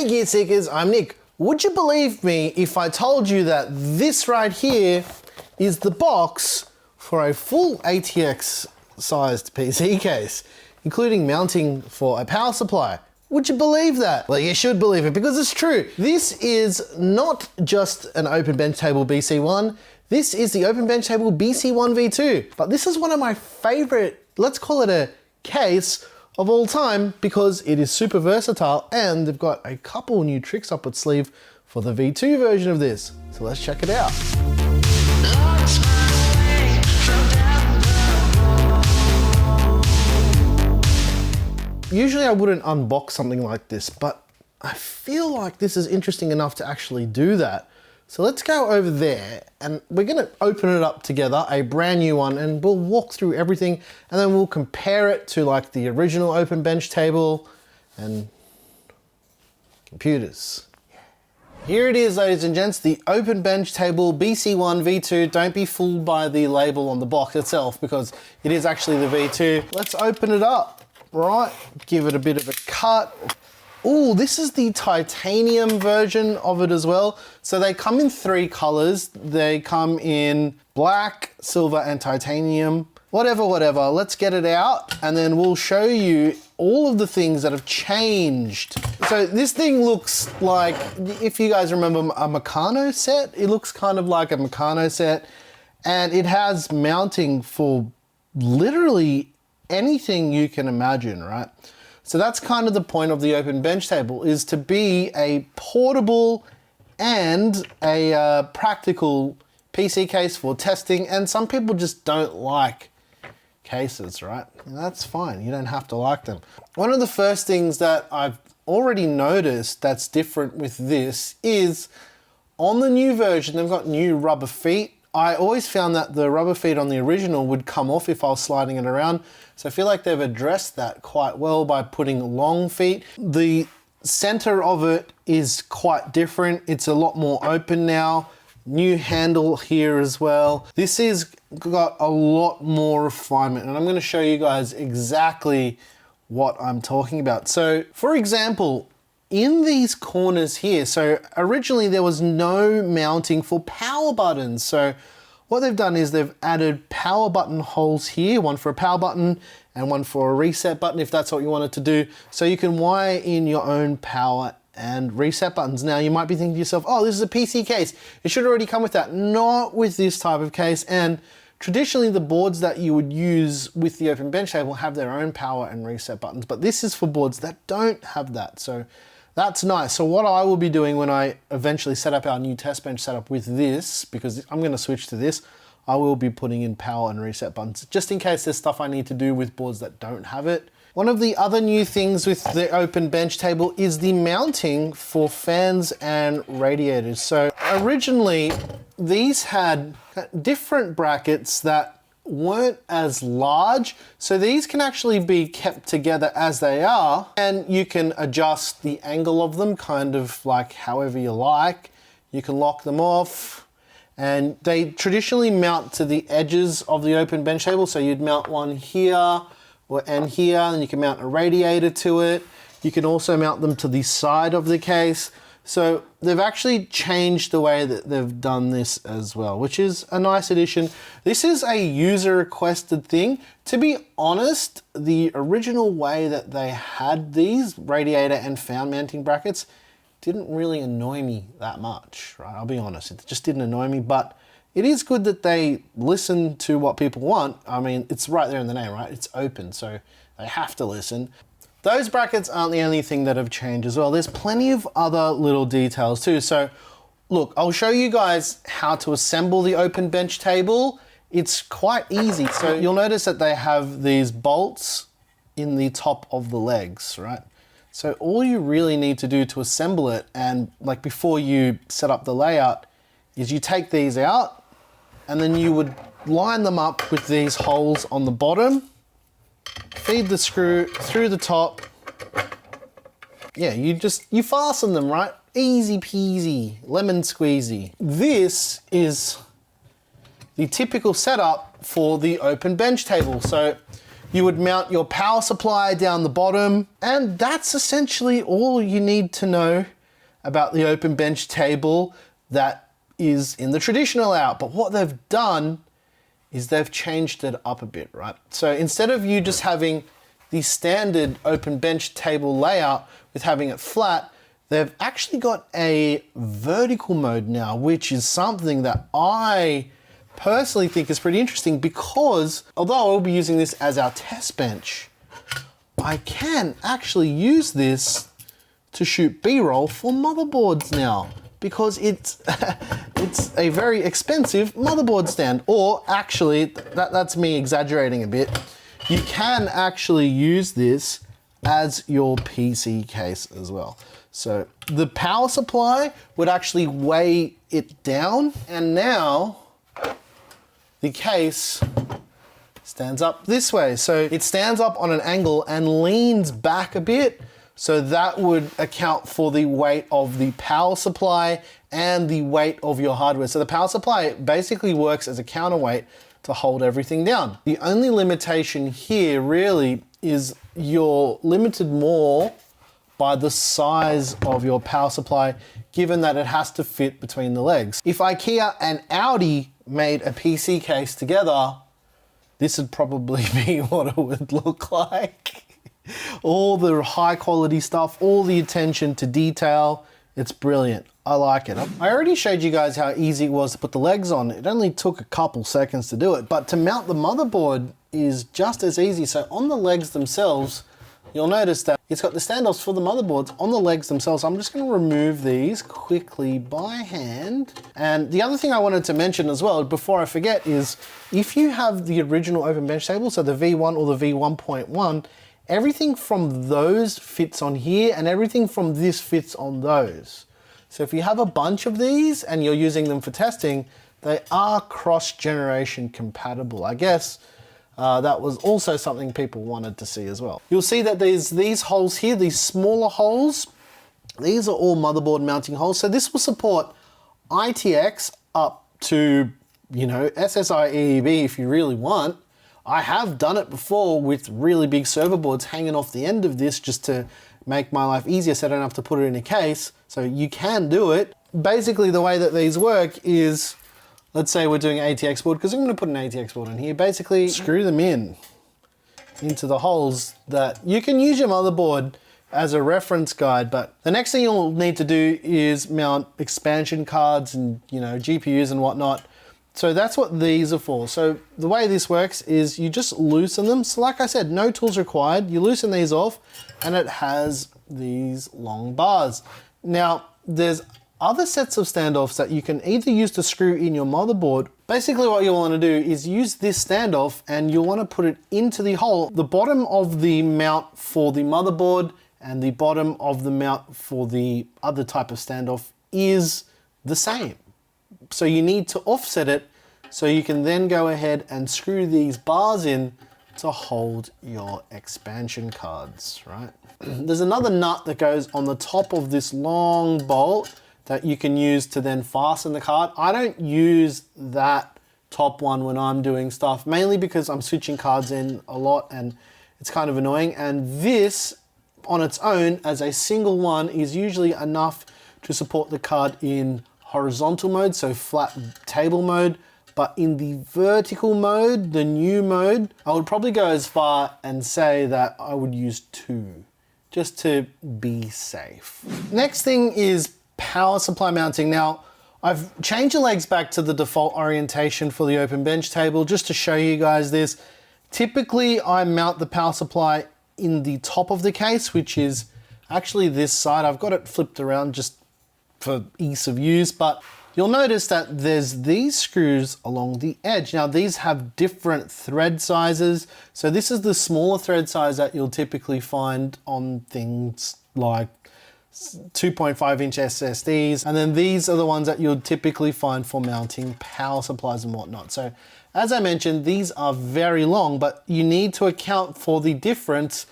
Hey Gear Seekers, I'm Nick. Would you believe me if I told you that this right here is the box for a full ATX sized PC case, including mounting for a power supply? Would you believe that? Well, you should believe it because it's true. This is not just an Open Benchtable BC1, this is the Open Benchtable BC1 V2. But this is one of my favorite, let's call it a case of all time, because it is super versatile and they've got a couple new tricks up its sleeve for the V2 version of this. So let's check it out. Usually I wouldn't unbox something like this, but I feel like this is interesting enough to actually do that. So let's go over there and we're gonna open it up together, a brand new one, and we'll walk through everything and then we'll compare it to like the original Open Benchtable and computers. Here it is, ladies and gents, the Open Benchtable BC1 V2. Don't be fooled by the label on the box itself because it is actually the V2. Let's open it up. Right, give it a bit of a cut. Oh, this is the titanium version of it as well. So they come in 3 colors. They come in black, silver, and titanium. Whatever. Let's get it out and then we'll show you all of the things that have changed. So this thing looks like, if you guys remember a Meccano set, it looks kind of like a Meccano set, and it has mounting for literally anything you can imagine, right? So that's kind of the point of the Open Benchtable, is to be a portable and a practical PC case for testing. And some people just don't like cases, right? And that's fine, you don't have to like them. One of the first things that I've already noticed that's different with this is on the new version, they've got new rubber feet. I always found that the rubber feet on the original would come off if I was sliding it around. So I feel like they've addressed that quite well by putting long feet. The center of it is quite different. It's a lot more open now. New handle here as well. This has got a lot more refinement, and I'm going to show you guys exactly what I'm talking about. So for example, in these corners here, so originally there was no mounting for power buttons. So what they've done is they've added power button holes here, one for a power button and one for a reset button if that's what you wanted to do. So you can wire in your own power and reset buttons. Now you might be thinking to yourself, oh, this is a PC case, it should already come with that. Not with this type of case. And traditionally the boards that you would use with the Open Benchtable have their own power and reset buttons, but this is for boards that don't have that. So that's nice. So what I will be doing when I eventually set up our new test bench setup with this, because I'm going to switch to this, I will be putting in power and reset buttons, just in case there's stuff I need to do with boards that don't have it. One of the other new things with the Open Benchtable is the mounting for fans and radiators. So originally these had different brackets that weren't as large, so these can actually be kept together as they are, and you can adjust the angle of them kind of like however you like. You can lock them off, and they traditionally mount to the edges of the Open Benchtable. So you'd mount one here and here, and you can mount a radiator to it. You can also mount them to the side of the case. So they've actually changed the way that they've done this as well, which is a nice addition. This is a user requested thing. To be honest, the original way that they had these radiator and fan mounting brackets didn't really annoy me that much, right? I'll be honest, it just didn't annoy me, but it is good that they listen to what people want. I mean, it's right there in the name, right? It's open, so they have to listen. Those brackets aren't the only thing that have changed as well. There's plenty of other little details too. So look, I'll show you guys how to assemble the Open Benchtable. It's quite easy. So you'll notice that they have these bolts in the top of the legs, right? So all you really need to do to assemble it, and like before you set up the layout, is you take these out and then you would line them up with these holes on the bottom, feed the screw through the top. Yeah, you fasten them, right? Easy peasy, lemon squeezy. This is the typical setup for the Open Benchtable. So You would mount your power supply down the bottom, and that's essentially all you need to know about the open bench table that is in the traditional layout. But what they've done is they've changed it up a bit, right? So instead of you just having the standard open bench table layout with having it flat, they've actually got a vertical mode now, which is something that I personally think is pretty interesting, because although I'll be using this as our test bench, I can actually use this to shoot B-roll for motherboards now, because it's it's a very expensive motherboard stand. Or actually, that's me exaggerating a bit. You can actually use this as your PC case as well. So the power supply would actually weigh it down, and now the case stands up this way. So it stands up on an angle and leans back a bit. So that would account for the weight of the power supply and the weight of your hardware. So the power supply basically works as a counterweight to hold everything down. The only limitation here really is you're limited more by the size of your power supply, given that it has to fit between the legs. If IKEA and Audi made a PC case together, this would probably be what it would look like. All the high quality stuff, all the attention to detail, it's brilliant. I like it. I already showed you guys how easy it was to put the legs on. It only took a couple seconds to do it, but to mount the motherboard is just as easy. So on the legs themselves, you'll notice that it's got the standoffs for the motherboards on the legs themselves. I'm just going to remove these quickly by hand. And the other thing I wanted to mention as well, before I forget, is if you have the original open bench table, so the V1 or the V1.1, everything from those fits on here, and everything from this fits on those. So if you have a bunch of these and you're using them for testing, they are cross-generation compatible. I guess that was also something people wanted to see as well. You'll see that there's these holes here, these smaller holes. These are all motherboard mounting holes. So this will support ITX up to, you know, SSI EEB if you really want. I have done it before with really big server boards hanging off the end of this just to make my life easier so I don't have to put it in a case. So you can do it. Basically the way that these work is, let's say we're doing an ATX board, because I'm going to put an ATX board in here. Basically screw them into the holes that you can use your motherboard as a reference guide. But the next thing you'll need to do is mount expansion cards and, you know, GPUs and whatnot. So that's what these are for. So the way this works is you just loosen them. So like I said, no tools required. You loosen these off and it has these long bars. Now there's other sets of standoffs that you can either use to screw in your motherboard. Basically what you'll want to do is use this standoff and you'll want to put it into the hole. The bottom of the mount for the motherboard and the bottom of the mount for the other type of standoff is the same. So you need to offset it so you can then go ahead and screw these bars in to hold your expansion cards, right? There's another nut that goes on the top of this long bolt that you can use to then fasten the card. I don't use that top one when I'm doing stuff, mainly because I'm switching cards in a lot and it's kind of annoying. And this on its own as a single one is usually enough to support the card in horizontal mode, so flat table mode. But in the vertical mode, the new mode, I would probably go as far and say that I would use 2, just to be safe. Next thing is power supply mounting. Now, I've changed the legs back to the default orientation for the open bench table, just to show you guys this. Typically, I mount the power supply in the top of the case, which is actually this side. I've got it flipped around just for ease of use, but you'll notice that there's these screws along the edge. Now these have different thread sizes. So this is the smaller thread size that you'll typically find on things like 2.5 inch SSDs. And then these are the ones that you'll typically find for mounting power supplies and whatnot. So as I mentioned, these are very long, but you need to account for the difference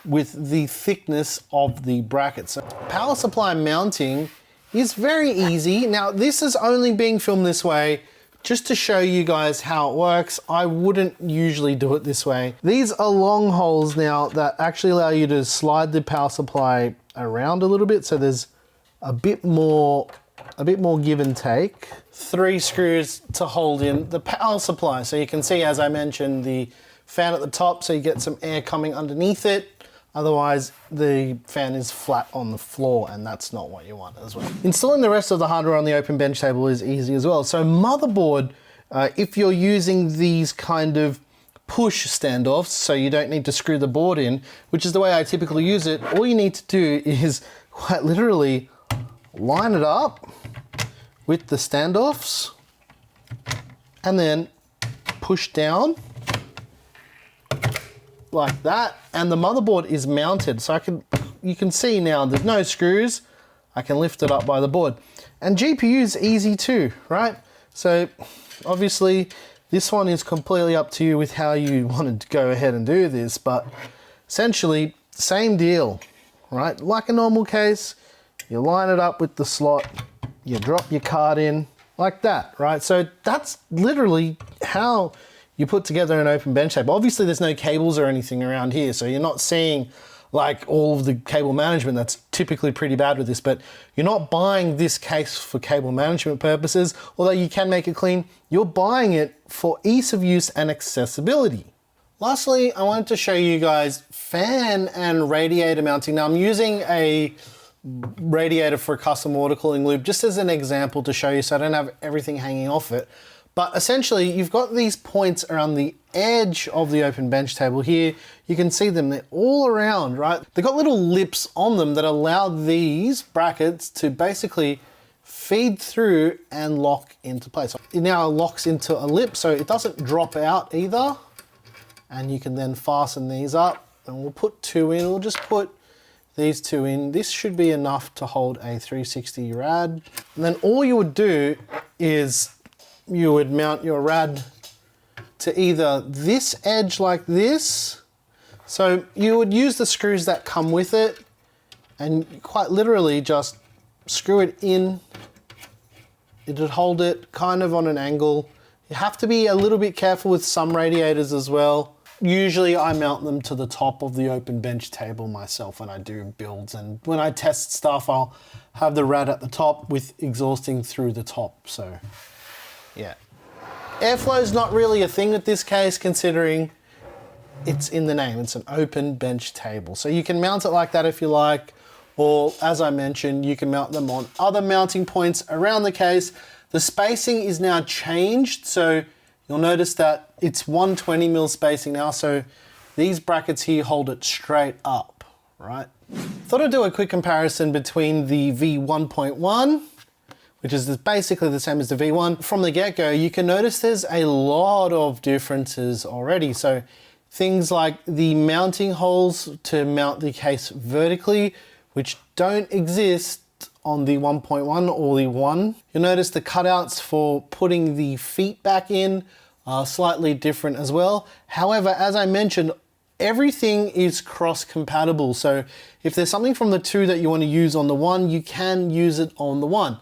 with the thickness of the bracket. So power supply mounting is very easy. Now this is only being filmed this way Just to show you guys how it works, I wouldn't usually do it this way. These are long holes now that actually allow you to slide the power supply around a little bit, so there's a bit more give and take. 3 screws to hold in the power supply. So you can see, as I mentioned, the fan at the top, so you get some air coming underneath it. Otherwise, the fan is flat on the floor, and that's not what you want as well. Installing the rest of the hardware on the Open Bench table is easy as well. So motherboard, if you're using these kind of push standoffs, so you don't need to screw the board in, which is the way I typically use it, all you need to do is quite literally line it up with the standoffs and then push down like that, and the motherboard is mounted. So you can see now there's no screws. I can lift it up by the board. And GPU is easy too, right? So obviously this one is completely up to you with how you wanted to go ahead and do this, but essentially same deal, right? Like a normal case, you line it up with the slot, you drop your card in like that, right? So that's literally how you put together an open bench table. Obviously there's no cables or anything around here, so you're not seeing like all of the cable management. That's typically pretty bad with this, but you're not buying this case for cable management purposes, although you can make it clean. You're buying it for ease of use and accessibility. Lastly, I wanted to show you guys fan and radiator mounting. Now I'm using a radiator for a custom water cooling loop just as an example to show you, so I don't have everything hanging off it. But essentially, you've got these points around the edge of the open bench table here. You can see them, they're all around, right? They've got little lips on them that allow these brackets to basically feed through and lock into place. So it now locks into a lip, so it doesn't drop out either. And you can then fasten these up, and we'll put 2 in. We'll just put these 2 in. This should be enough to hold a 360 rad. And then all you would do is you would mount your rad to either this edge like this. So you would use the screws that come with it and quite literally just screw it in. It would hold it kind of on an angle. You have to be a little bit careful with some radiators as well. Usually I mount them to the top of the open bench table myself when I do builds, and when I test stuff I'll have the rad at the top with exhausting through the top. So yeah, airflow is not really a thing with this case, considering it's in the name. It's an open bench table. So you can mount it like that if you like, or as I mentioned, you can mount them on other mounting points around the case. The spacing is now changed, so you'll notice that it's 120mm spacing now, so these brackets here hold it straight up, right? Thought I'd do a quick comparison between the V1.1, which is basically the same as the V1. From the get-go, you can notice there's a lot of differences already. So things like the mounting holes to mount the case vertically, which don't exist on the 1.1 or the 1. You'll notice the cutouts for putting the feet back in are slightly different as well. However, as I mentioned, everything is cross-compatible. So if there's something from the 2 that you want to use on the 1, you can use it on the 1.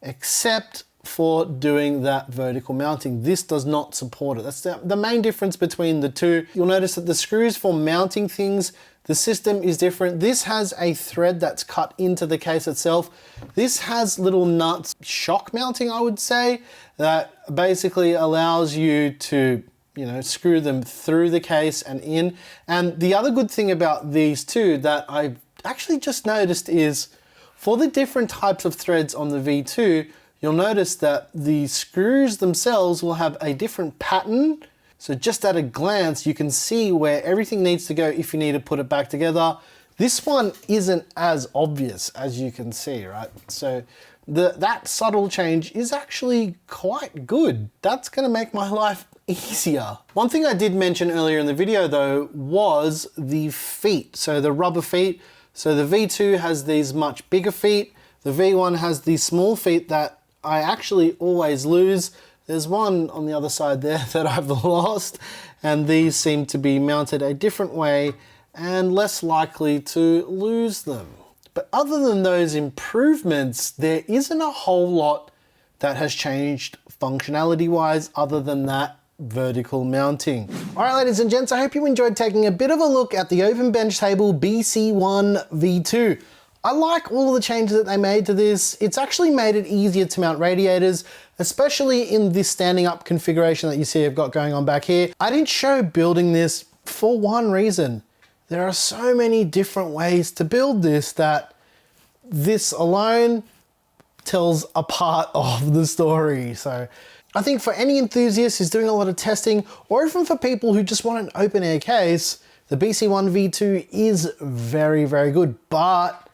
Except for doing that vertical mounting. This does not support it. That's the main difference between the 2. You'll notice that the screws for mounting things, the system is different. This has a thread that's cut into the case itself. This has little nuts, shock mounting I would say, that basically allows you to, you know, screw them through the case and in. And the other good thing about these two that I've actually just noticed is, for the different types of threads on the V2, you'll notice that the screws themselves will have a different pattern. So just at a glance, you can see where everything needs to go if you need to put it back together. This one isn't as obvious as you can see, right? So that subtle change is actually quite good. That's gonna make my life easier. One thing I did mention earlier in the video though was the feet. So the rubber feet. So the V2 has these much bigger feet. The V1 has these small feet that I actually always lose. There's one on the other side there that I've lost, and these seem to be mounted a different way and less likely to lose them. But other than those improvements, there isn't a whole lot that has changed functionality-wise other than that vertical mounting. All right, ladies and gents, I hope you enjoyed taking a bit of a look at the Open Benchtable BC1 V2. I like all of the changes that they made to this. It's actually made it easier to mount radiators, especially in this standing up configuration that you see I've got going on back here. I didn't show building this for one reason. There are so many different ways to build this that this alone tells a part of the story. So I think for any enthusiast who's doing a lot of testing, or even for people who just want an open air case, the BC1 V2 is very, very good, but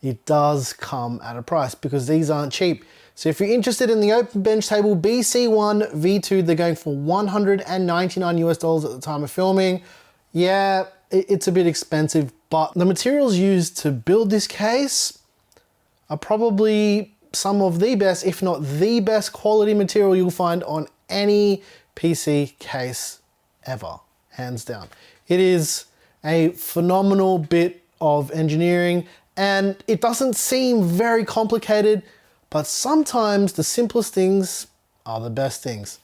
it does come at a price because these aren't cheap. So if you're interested in the Open Benchtable BC1 V2, they're going for $199 US at the time of filming. Yeah, it's a bit expensive, but the materials used to build this case are probably some of the best, if not the best quality material you'll find on any PC case ever, hands down. It is a phenomenal bit of engineering and it doesn't seem very complicated, but sometimes the simplest things are the best things.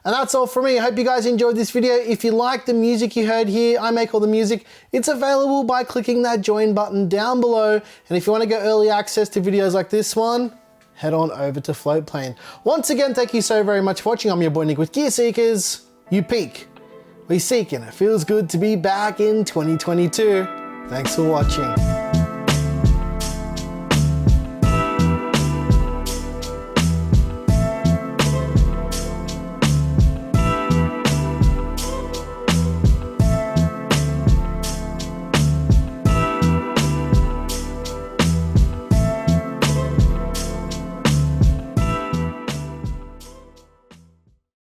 And that's all from me. I hope you guys enjoyed this video. If you like the music you heard here, I make all the music. It's available by clicking that join button down below. And if you want to get early access to videos like this one, head on over to Floatplane. Once again, thank you so very much for watching. I'm your boy Nick with Gear Seekers. You peak, we seek, and it feels good to be back in 2022. Thanks for watching.